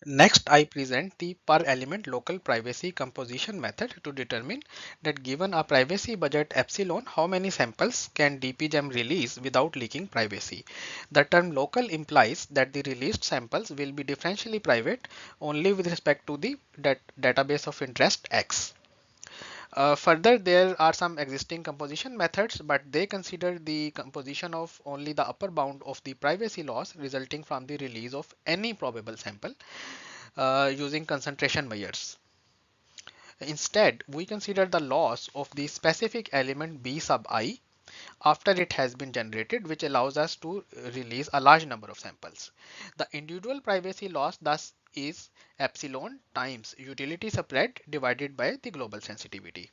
Next, I present the per element local privacy composition method to determine that given a privacy budget epsilon, how many samples can DPGEM release without leaking privacy. The term local implies that the released samples will be differentially private only with respect to the database of interest X. Further, there are some existing composition methods, but they consider the composition of only the upper bound of the privacy loss resulting from the release of any probable sample using concentration measures. Instead, we consider the loss of the specific element B sub I after it has been generated, which allows us to release a large number of samples. The individual privacy loss thus is epsilon times utility spread divided by the global sensitivity,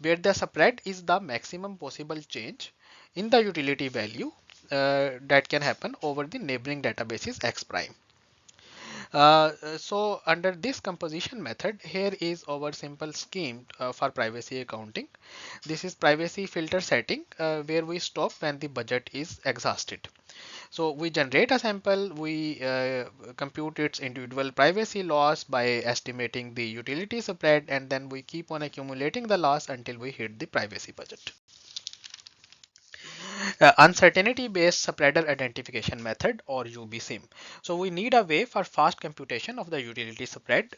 where the spread is the maximum possible change in the utility value that can happen over the neighboring databases X prime. So under this composition method, here is our simple scheme for privacy accounting. This is privacy filter setting where we stop when the budget is exhausted. So we generate a sample, we compute its individual privacy loss by estimating the utility spread, and then we keep on accumulating the loss until we hit the privacy budget. Uncertainty based spreader identification method, or UBSIM. So we need a way for fast computation of the utility spread,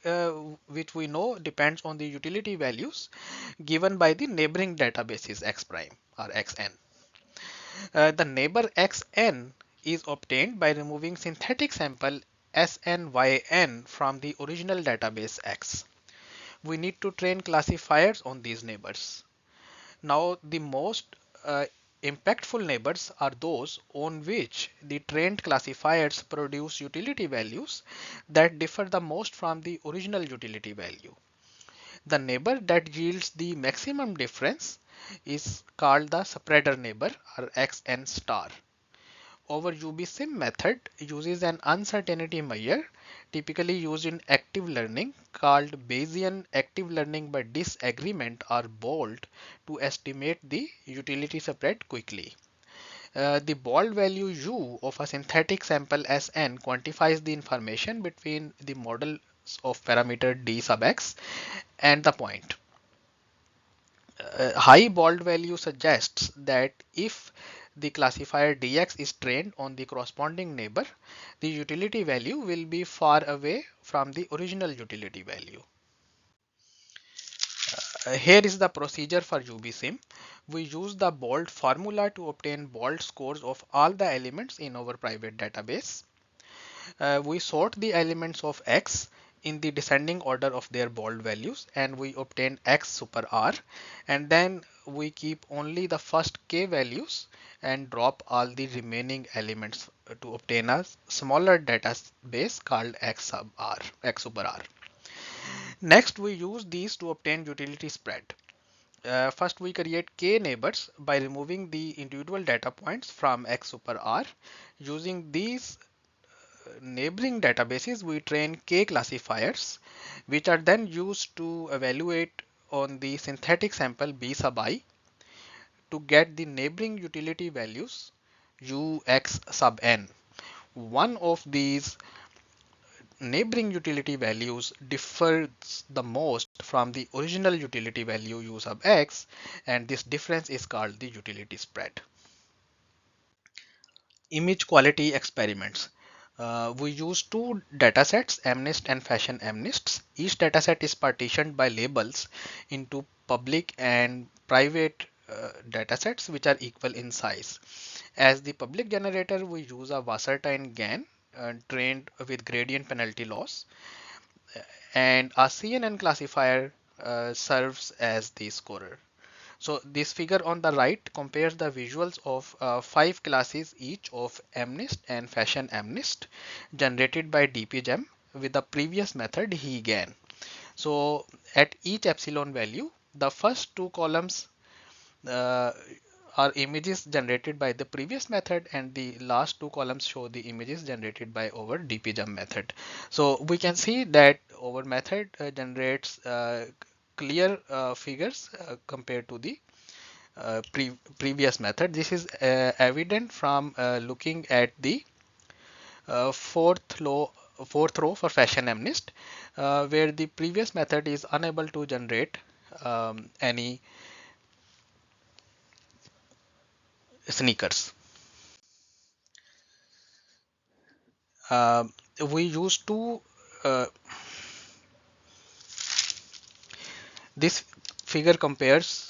which we know depends on the utility values given by the neighboring databases X prime or XN. The neighbor XN is obtained by removing synthetic sample SNYN from the original database X. We need to train classifiers on these neighbors. Now, the most impactful neighbors are those on which the trained classifiers produce utility values that differ the most from the original utility value. The neighbor that yields the maximum difference is called the spreader neighbor, or XN star. Our UBSIM method uses an uncertainty measure typically used in active learning called Bayesian active learning by disagreement, or BOLD, to estimate the utility spread quickly. The BOLD value U of a synthetic sample Sn quantifies the information between the models of parameter d sub x and the point. High BOLD value suggests that if the classifier dx is trained on the corresponding neighbor, the utility value will be far away from the original utility value. Here is the procedure for UBSIM. We use the BOLD formula to obtain BOLD scores of all the elements in our private database. We sort the elements of X in the descending order of their BOLD values, and we obtain X super R, and then we keep only the first K values and drop all the remaining elements to obtain a smaller database called X sub R, X super R. Next, we use these to obtain utility spread. First, we create K neighbors by removing the individual data points from X super R. Using these neighboring databases, we train K classifiers, which are then used to evaluate on the synthetic sample B sub I to get the neighboring utility values Ux sub n. One of these neighboring utility values differs the most from the original utility value U sub x, and this difference is called the utility spread. Image quality experiments. We use two datasets, MNIST and Fashion MNISTs. Each dataset is partitioned by labels into public and private datasets which are equal in size. As the public generator, we use a Wasserstein GAN trained with gradient penalty loss, and a CNN classifier serves as the scorer. So this figure on the right compares the visuals of 5 classes each of MNIST and Fashion MNIST generated by DPGEM with the previous method HeGAN. So at each epsilon value, the first two columns uh, are images generated by the previous method, and the last two columns show the images generated by our DPGEM method. So we can see that our method generates clear figures compared to the previous method. This is evident from looking at the fourth law fourth row for fashion amnist, where the previous method is unable to generate any sneakers. Uh, we used to uh, this figure compares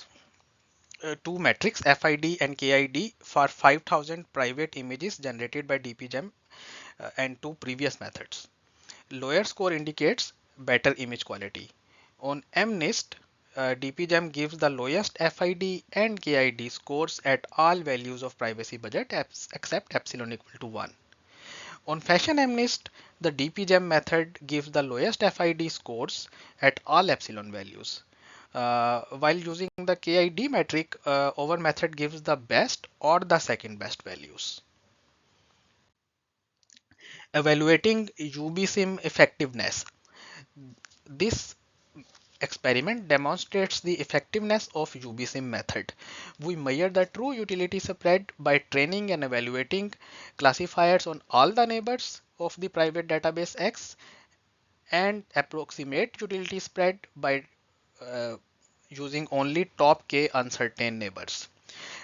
two metrics FID and KID for 5,000 private images generated by DPGEM and two previous methods. Lower score indicates better image quality. On MNIST, DPGEM gives the lowest FID and KID scores at all values of privacy budget except epsilon equal to 1. On Fashion MNIST, the DPGEM method gives the lowest FID scores at all epsilon values. While using the KID metric, our method gives the best or the second best values. Evaluating UBSIM effectiveness. This experiment demonstrates the effectiveness of UBSIM method. We measure the true utility spread by training and evaluating classifiers on all the neighbors of the private database X and approximate utility spread by uh, using only top k uncertain neighbors.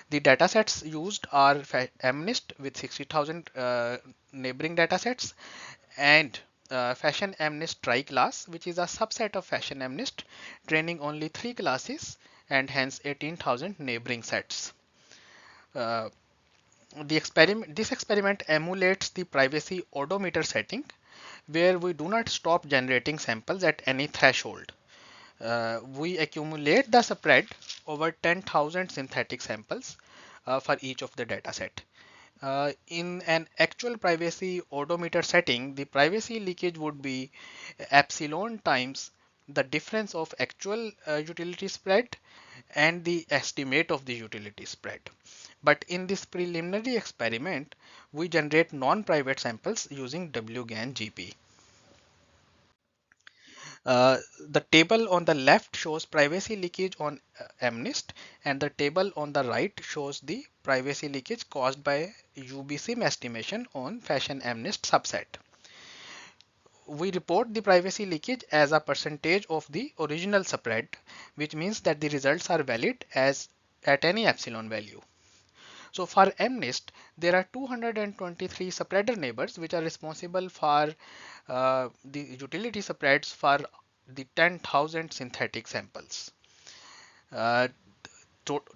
The datasets used are MNIST with 60,000 neighboring datasets and Fashion MNIST tri-class, which is a subset of Fashion MNIST, training only three classes and hence 18,000 neighboring sets. Uh, this experiment emulates the privacy odometer setting, where we do not stop generating samples at any threshold. We accumulate the spread over 10,000 synthetic samples for each of the dataset. In an actual privacy odometer setting, the privacy leakage would be epsilon times the difference of actual utility spread and the estimate of the utility spread. But in this preliminary experiment, we generate non-private samples using WGAN GP. The table on the left shows privacy leakage on MNIST, and the table on the right shows the privacy leakage caused by UBSIM estimation on Fashion MNIST subset. We report the privacy leakage as a percentage of the original spread, which means that the results are valid as at any epsilon value. So for MNIST, there are 223 spreader neighbors which are responsible for the utility spreads for the 10,000 synthetic samples. Uh,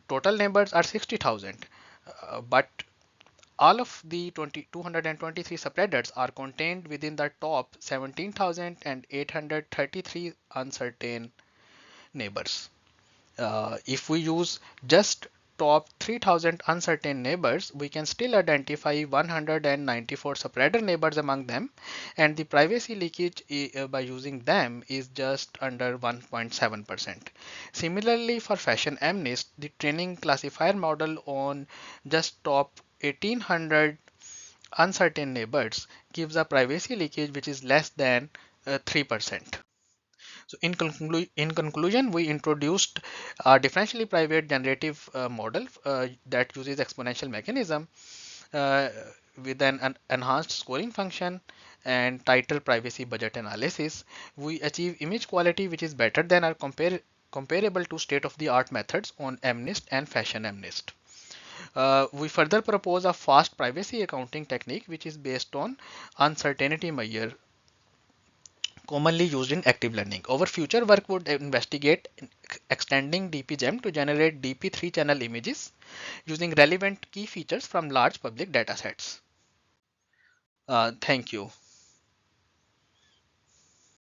Total neighbors are 60,000, but all of the 223 spreaders are contained within the top 17,833 uncertain neighbors. If we use just top 3000 uncertain neighbors, we can still identify 194 spreader neighbors among them, and the privacy leakage by using them is just under 1.7%. Similarly, for Fashion MNIST, the training classifier model on just top 1800 uncertain neighbors gives a privacy leakage which is less than 3%. So in conclusion, we introduced a differentially private generative model that uses exponential mechanism uh, with an enhanced scoring function and tighter privacy budget analysis. We achieve image quality which is better than our comparable to state-of-the-art methods on MNIST and Fashion MNIST. We further propose a fast privacy accounting technique which is based on uncertainty measure commonly used in active learning. Our future work would investigate extending DPGEM to generate DP3 channel images using relevant key features from large public datasets. Thank you.